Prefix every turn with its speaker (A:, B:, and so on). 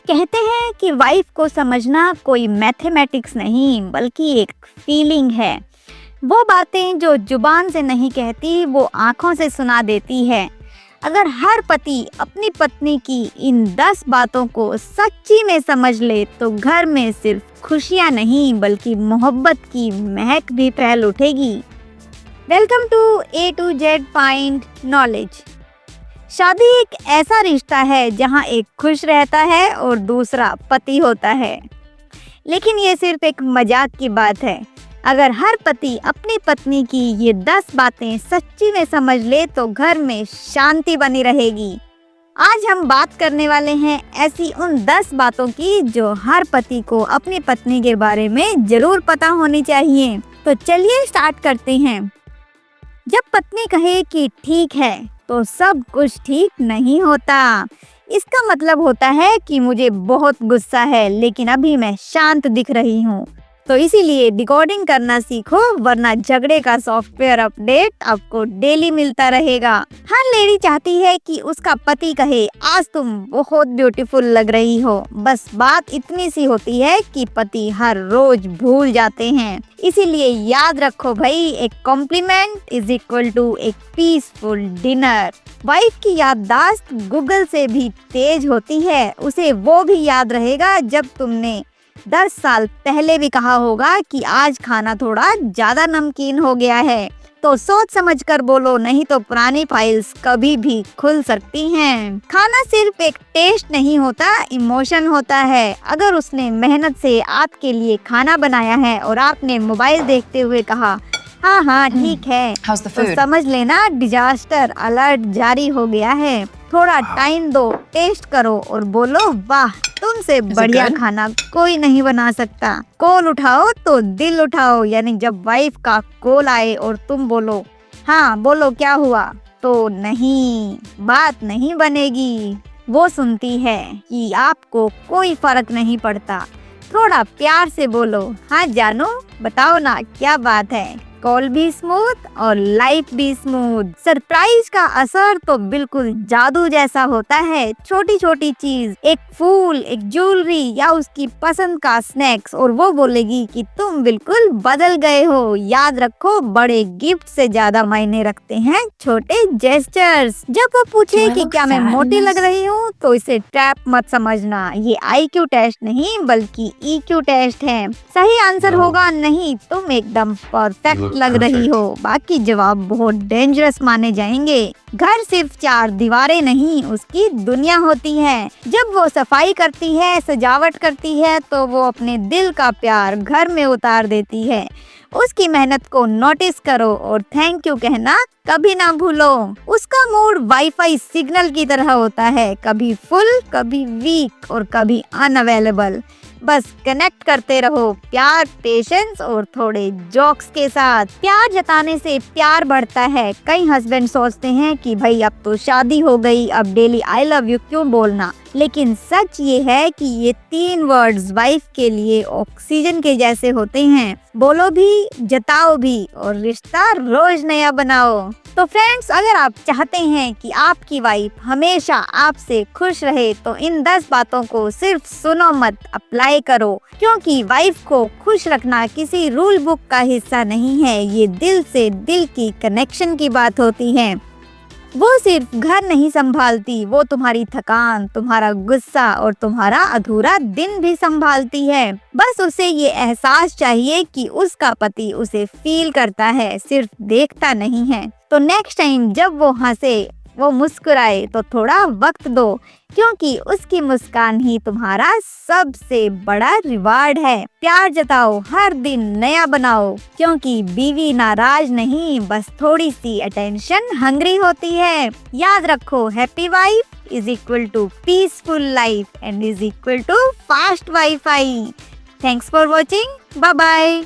A: कहते हैं कि वाइफ को समझना कोई मैथमेटिक्स नहीं बल्कि एक फीलिंग है। वो बातें जो जुबान से नहीं कहती वो आंखों से सुना देती है। अगर हर पति अपनी पत्नी की इन 10 बातों को सच्ची में समझ ले तो घर में सिर्फ खुशियां नहीं बल्कि मोहब्बत की महक भी फैल उठेगी। Welcome to A to Z find knowledge. शादी एक ऐसा रिश्ता है जहां एक खुश रहता है और दूसरा पति होता है, लेकिन ये सिर्फ एक मजाक की बात है। अगर हर पति अपनी पत्नी की ये 10 बातें सच्ची में समझ ले तो घर में शांति बनी रहेगी। आज हम बात करने वाले हैं ऐसी उन 10 बातों की जो हर पति को अपनी पत्नी के बारे में जरूर पता होनी चाहिए। तो चलिए स्टार्ट करते हैं। जब पत्नी कहे कि ठीक है तो सब कुछ ठीक नहीं होता। इसका मतलब होता है कि मुझे बहुत गुस्सा है लेकिन अभी मैं शांत दिख रही हूँ, तो इसीलिए डिकोडिंग करना सीखो, वरना झगड़े का सॉफ्टवेयर अपडेट आपको डेली मिलता रहेगा। हर लेडी चाहती है कि उसका पति कहे आज तुम बहुत ब्यूटीफुल लग रही हो। बस बात इतनी सी होती है कि पति हर रोज भूल जाते हैं। इसीलिए याद रखो भाई, एक कॉम्प्लीमेंट इज इक्वल टू एक पीसफुल डिनर। वाइफ की याददाश्त गूगल से भी तेज होती है। उसे वो भी याद रहेगा जब तुमने 10 साल पहले भी कहा होगा कि आज खाना थोड़ा ज्यादा नमकीन हो गया है। तो सोच समझ कर बोलो, नहीं तो पुरानी फाइल्स कभी भी खुल सकती हैं। खाना सिर्फ एक टेस्ट नहीं होता, इमोशन होता है। अगर उसने मेहनत से आपके लिए खाना बनाया है और आपने मोबाइल देखते हुए कहा हाँ हाँ ठीक है, तो समझ लेना डिजास्टर अलर्ट जारी हो गया है। थोड़ा टाइम दो, टेस्ट करो और बोलो वाह, तुमसे बढ़िया खाना कोई नहीं बना सकता। कॉल उठाओ तो दिल उठाओ, यानी जब वाइफ का कॉल आए और तुम बोलो हाँ बोलो क्या हुआ, तो नहीं, बात नहीं बनेगी। वो सुनती है कि आपको कोई फर्क नहीं पड़ता। थोड़ा प्यार से बोलो हाँ जानू बताओ ना क्या बात है। कॉल भी स्मूथ और लाइफ भी स्मूथ। सरप्राइज का असर तो बिल्कुल जादू जैसा होता है। छोटी छोटी चीज, एक फूल, एक ज्वेलरी या उसकी पसंद का स्नैक्स, और वो बोलेगी कि तुम बिल्कुल बदल गए हो। याद रखो, बड़े गिफ्ट से ज्यादा मायने रखते हैं छोटे जेस्चर्स। जब वो पूछे कि क्या मैं मोटी लग रही हूँ तो इसे ट्रैप मत समझना। ये IQ टेस्ट नहीं बल्कि EQ टेस्ट है। सही आंसर होगा नहीं तुम एकदम परफेक्ट लग रही हो, बाकी जवाब बहुत डेंजरस माने जाएंगे। घर सिर्फ 4 दीवारें नहीं, उसकी दुनिया होती है। जब वो सफाई करती है, सजावट करती है, तो वो अपने दिल का प्यार घर में उतार देती है। उसकी मेहनत को नोटिस करो और थैंक यू कहना कभी ना भूलो। उसका मूड वाईफाई सिग्नल की तरह होता है, कभी फुल, कभी वीक और कभी अनअवेलेबल। बस कनेक्ट करते रहो, प्यार, पेशेंस और थोड़े जोक्स के साथ। प्यार जताने से प्यार बढ़ता है। कई हस्बैंड सोचते हैं कि भाई अब तो शादी हो गई, अब डेली आई लव यू क्यों बोलना। लेकिन सच ये है कि ये 3 वर्ड्स वाइफ के लिए ऑक्सीजन के जैसे होते हैं। बोलो भी, जताओ भी और रिश्ता रोज नया बनाओ। तो फ्रेंड्स, अगर आप चाहते हैं कि आपकी वाइफ हमेशा आपसे खुश रहे तो इन 10 बातों को सिर्फ सुनो मत, अप्लाई करो। क्योंकि वाइफ को खुश रखना किसी रूल बुक का हिस्सा नहीं है, ये दिल से दिल की कनेक्शन की बात होती है। वो सिर्फ घर नहीं संभालती, वो तुम्हारी थकान, तुम्हारा गुस्सा और तुम्हारा अधूरा दिन भी संभालती है। बस उसे ये एहसास चाहिए कि उसका पति उसे फील करता है, सिर्फ देखता नहीं है। तो नेक्स्ट टाइम जब वो हंसे, वो मुस्कुराए तो थोड़ा वक्त दो, क्योंकि उसकी मुस्कान ही तुम्हारा सबसे बड़ा रिवार्ड है। प्यार जताओ, हर दिन नया बनाओ, क्योंकि बीवी नाराज नहीं, बस थोड़ी सी अटेंशन हंग्री होती है। याद रखो, happy wife is equal to peaceful life and is equal to fast WiFi. Thanks for watching, bye bye.